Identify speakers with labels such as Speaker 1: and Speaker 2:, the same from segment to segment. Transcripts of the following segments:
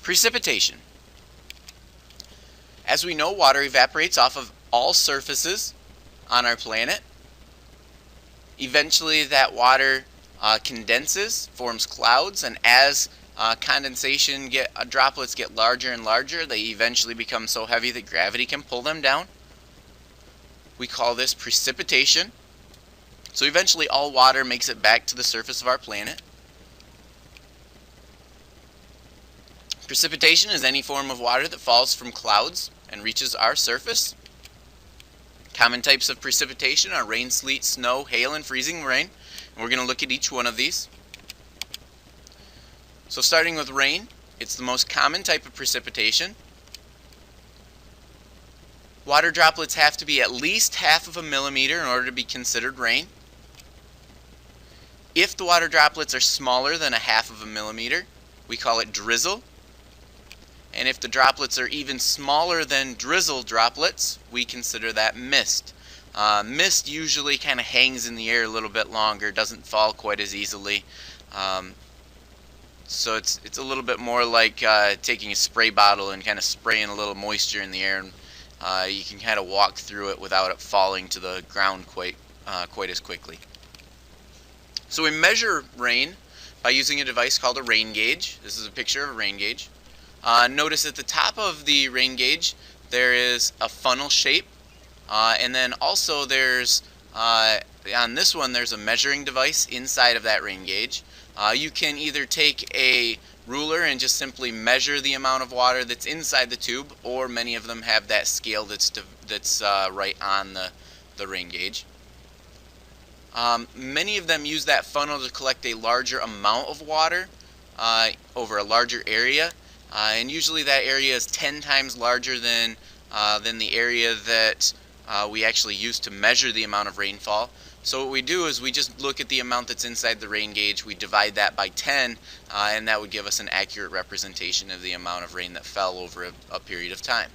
Speaker 1: Precipitation. As we know, water evaporates off of all surfaces on our planet. Eventually that water condenses, forms clouds, and as condensation droplets get larger and larger, they eventually become so heavy that gravity can pull them down. We call this precipitation. So eventually all water makes it back to the surface of our planet. Precipitation is any form of water that falls from clouds and reaches our surface. Common types of precipitation are rain, sleet, snow, hail, and freezing rain. And we're going to look at each one of these. So starting with rain, it's the most common type of precipitation. Water droplets have to be at least half of a millimeter in order to be considered rain. If the water droplets are smaller than a half of a millimeter, we call it drizzle. And if the droplets are even smaller than drizzle droplets, we consider that mist. Mist usually kind of hangs in the air a little bit longer, doesn't fall quite as easily. So it's a little bit more like taking a spray bottle and kind of spraying a little moisture in the air, and you can kind of walk through it without it falling to the ground quite as quickly. So we measure rain by using a device called a rain gauge. This is a picture of a rain gauge. Notice at the top of the rain gauge there is a funnel shape, and then also there's on this one there's a measuring device inside of that rain gauge. You can either take a ruler and just simply measure the amount of water that's inside the tube, or many of them have that scale that's right on the rain gauge. Many of them use that funnel to collect a larger amount of water over a larger area. And usually that area is 10 times larger than the area that we actually use to measure the amount of rainfall. So what we do is we just look at the amount that's inside the rain gauge, we divide that by 10, and that would give us an accurate representation of the amount of rain that fell over a period of time.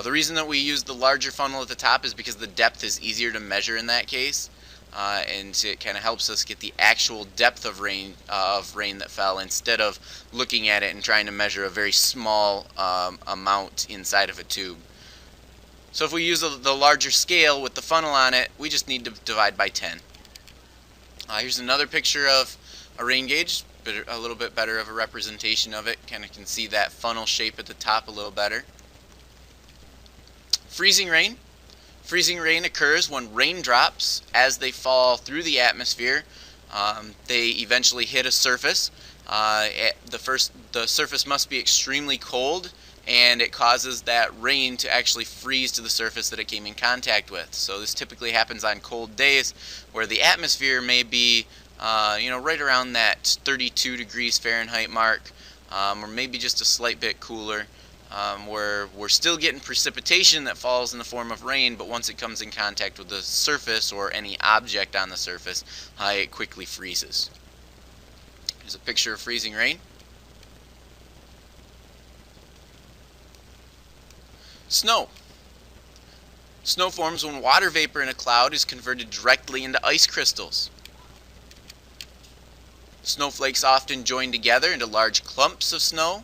Speaker 1: The reason that we use the larger funnel at the top is because the depth is easier to measure in that case. And it kind of helps us get the actual depth of rain that fell, instead of looking at it and trying to measure a very small amount inside of a tube. So if we use the larger scale with the funnel on it, we just need to divide by 10. Here's another picture of a rain gauge, but a little bit better of a representation of it. Kind of can see that funnel shape at the top a little better. Freezing rain. Freezing rain occurs when raindrops, as they fall through the atmosphere, they eventually hit a surface. The surface must be extremely cold, and it causes that rain to actually freeze to the surface that it came in contact with. So this typically happens on cold days where the atmosphere may be right around that 32 degrees Fahrenheit mark, or maybe just a slight bit cooler. Where we're still getting precipitation that falls in the form of rain, but once it comes in contact with the surface or any object on the surface, it quickly freezes. Here's a picture of freezing rain. Snow. Snow forms when water vapor in a cloud is converted directly into ice crystals. Snowflakes often join together into large clumps of snow,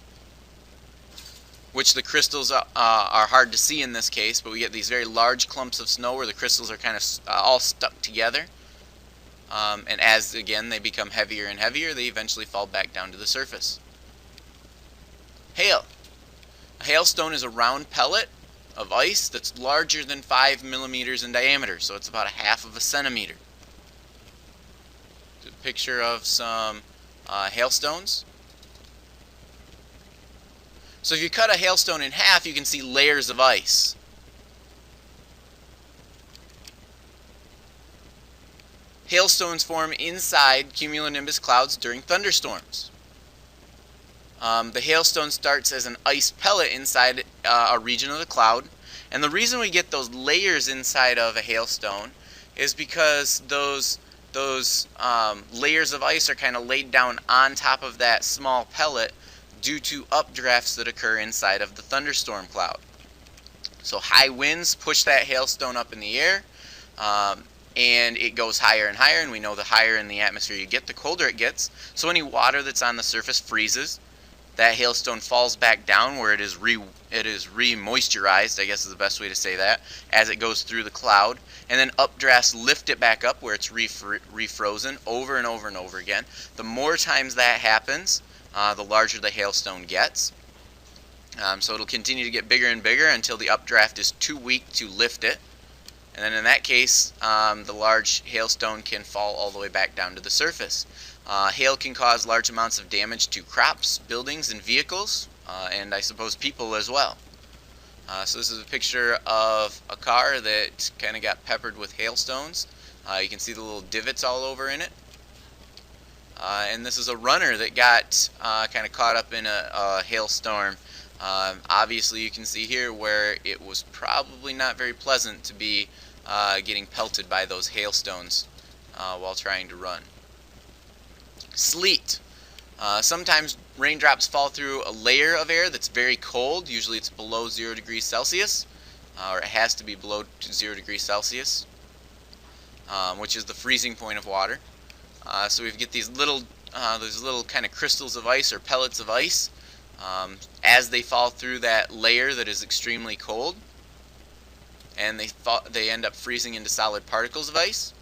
Speaker 1: which the crystals are hard to see in this case, but we get these very large clumps of snow where the crystals are kind of all stuck together. And as, again, they become heavier and heavier, they eventually fall back down to the surface. Hail. A hailstone is a round pellet of ice that's larger than 5 millimeters in diameter, so it's about a half of a centimeter. Here's a picture of some hailstones. So if you cut a hailstone in half, you can see layers of ice. Hailstones form inside cumulonimbus clouds during thunderstorms. The hailstone starts as an ice pellet inside a region of the cloud, and the reason we get those layers inside of a hailstone is because those layers of ice are kind of laid down on top of that small pellet due to updrafts that occur inside of the thunderstorm cloud. So high winds push that hailstone up in the air, and it goes higher and higher, and we know the higher in the atmosphere you get, the colder it gets. So any water that's on the surface freezes. that hailstone falls back down where it is re-moisturized, I guess is the best way to say that, as it goes through the cloud, and then updrafts lift it back up where it's refrozen over and over and over again. The more times that happens, the larger the hailstone gets. So it'll continue to get bigger and bigger until the updraft is too weak to lift it. And then in that case, the large hailstone can fall all the way back down to the surface. Hail can cause large amounts of damage to crops, buildings, and vehicles, and I suppose people as well. So this is a picture of a car that kind of got peppered with hailstones. You can see the little divots all over in it. And this is a runner that got kind of caught up in a hailstorm. Obviously you can see here where it was probably not very pleasant to be getting pelted by those hailstones while trying to run. Sleet. Sometimes raindrops fall through a layer of air that's very cold. Usually it's below 0 degrees Celsius, or it has to be below 0 degrees Celsius, which is the freezing point of water. So we get these little kind of crystals of ice or pellets of ice as they fall through that layer that is extremely cold, and they end up freezing into solid particles of ice.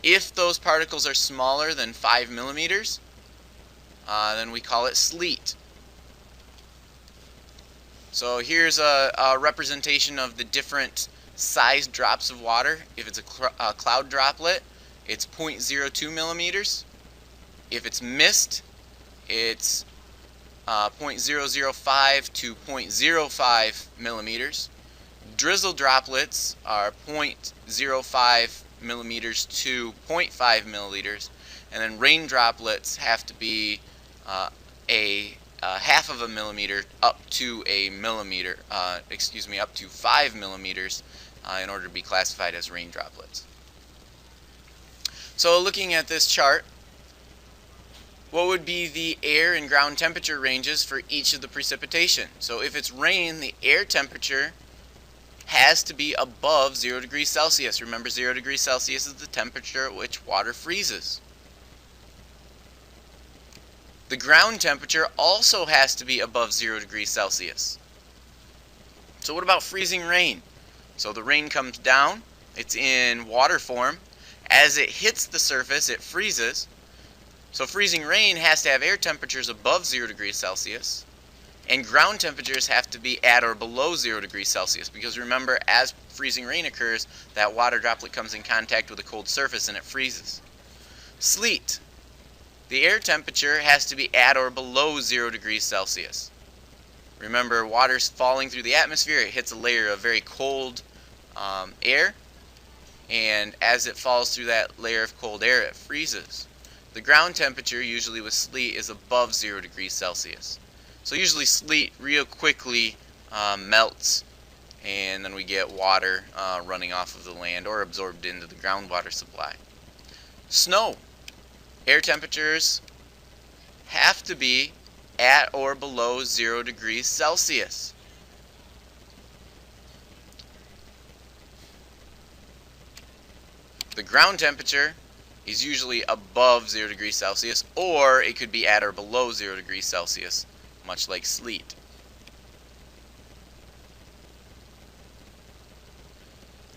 Speaker 1: If those particles are smaller than 5 millimeters, then we call it sleet. So here's a representation of the different sized drops of water. If it's a cloud droplet, it's 0.02 millimeters. If it's mist, it's 0.005 to 0.05 millimeters. Drizzle droplets are 0.05 millimeters to 0.5 milliliters, and then rain droplets have to be a half of a millimeter up to a millimeter, up to 5 millimeters in order to be classified as rain droplets. So looking at this chart, what would be the air and ground temperature ranges for each of the precipitation? So if it's rain, the air temperature has to be above 0 degrees Celsius. Remember, 0 degrees Celsius is the temperature at which water freezes. The ground temperature also has to be above 0 degrees Celsius. So what about freezing rain? So the rain comes down, it's in water form. As it hits the surface, it freezes. So freezing rain has to have air temperatures above 0 degrees Celsius. And ground temperatures have to be at or below 0 degrees Celsius, because remember, as freezing rain occurs, that water droplet comes in contact with a cold surface and it freezes. Sleet. The air temperature has to be at or below 0 degrees Celsius. Remember, water's falling through the atmosphere, it hits a layer of very cold air, and as it falls through that layer of cold air, it freezes. The ground temperature, usually with sleet, is above 0 degrees Celsius. So usually sleet real quickly melts, and then we get water running off of the land or absorbed into the groundwater supply. Snow. Air temperatures have to be at or below 0 degrees Celsius. The ground temperature is usually above 0 degrees Celsius, or it could be at or below 0 degrees Celsius, much like sleet.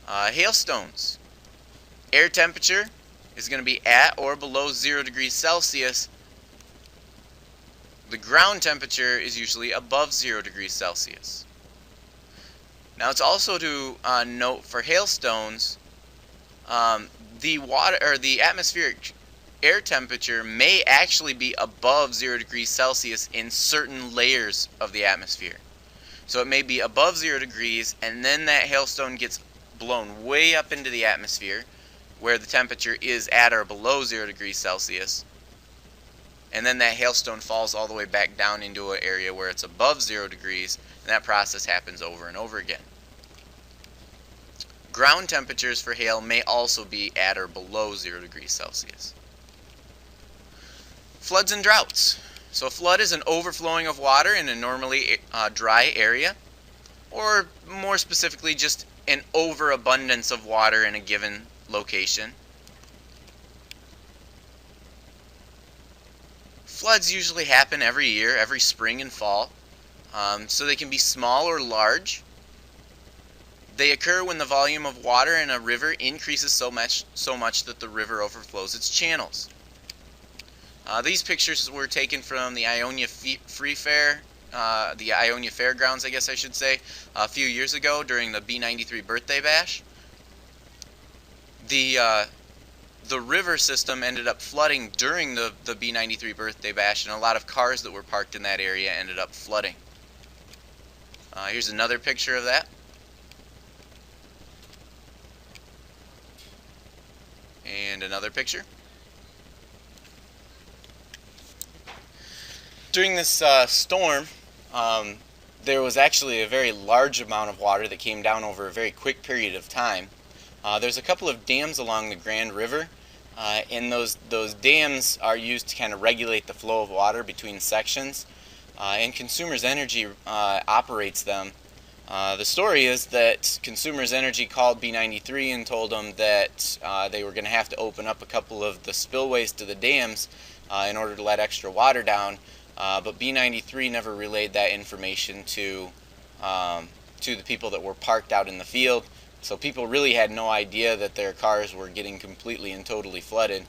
Speaker 1: Hailstones. Air temperature is going to be at or below 0 degrees Celsius. The ground temperature is usually above 0 degrees Celsius. Now it's also to note for hailstones, the atmospheric air temperature may actually be above 0 degrees Celsius in certain layers of the atmosphere. So it may be above 0 degrees, and then that hailstone gets blown way up into the atmosphere where the temperature is at or below 0 degrees Celsius, and then that hailstone falls all the way back down into an area where it's above 0 degrees, and that process happens over and over again. Ground temperatures for hail may also be at or below 0 degrees Celsius. Floods and droughts. So a flood is an overflowing of water in a normally dry area, or more specifically just an overabundance of water in a given location. Floods usually happen every year, every spring and fall. So they can be small or large. They occur when the volume of water in a river increases so much that the river overflows its channels. These pictures were taken from the Ionia Free Fair, the Ionia Fairgrounds, I guess I should say, a few years ago during the B93 birthday bash. The river system ended up flooding during the B93 birthday bash, and a lot of cars that were parked in that area ended up flooding. Here's another picture of that. And another picture. During this storm, there was actually a very large amount of water that came down over a very quick period of time. There's a couple of dams along the Grand River, and those dams are used to kind of regulate the flow of water between sections, and Consumers Energy operates them. The story is that Consumers Energy called B93 and told them that they were going to have to open up a couple of the spillways to the dams in order to let extra water down, but B93 never relayed that information to the people that were parked out in the field. So people really had no idea that their cars were getting completely and totally flooded.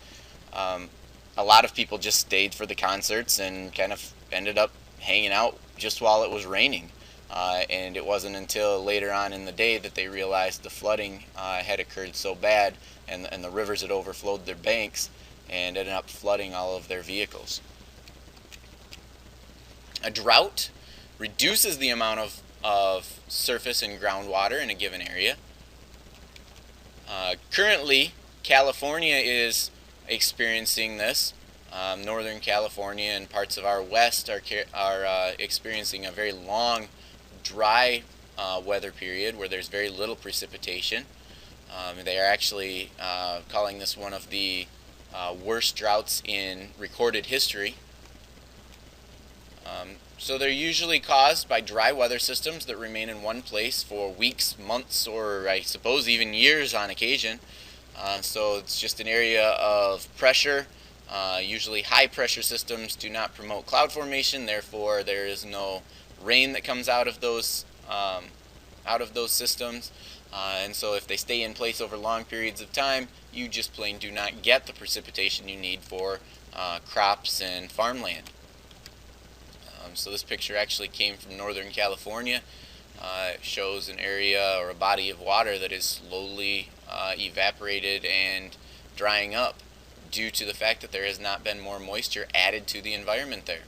Speaker 1: A lot of people just stayed for the concerts and kind of ended up hanging out just while it was raining. And it wasn't until later on in the day that they realized the flooding had occurred so bad, and the rivers had overflowed their banks and ended up flooding all of their vehicles. A drought reduces the amount of surface and groundwater in a given area. Currently, California is experiencing this. Northern California and parts of our west are experiencing a very long, dry weather period where there's very little precipitation. They are actually calling this one of the worst droughts in recorded history. So they're usually caused by dry weather systems that remain in one place for weeks, months, or I suppose even years on occasion. So it's just an area of pressure. Usually high pressure systems do not promote cloud formation, therefore there is no rain that comes out of those systems. And so if they stay in place over long periods of time, you just plain do not get the precipitation you need for crops and farmland. So this picture actually came from Northern California. It shows an area or a body of water that is slowly evaporated and drying up due to the fact that there has not been more moisture added to the environment there.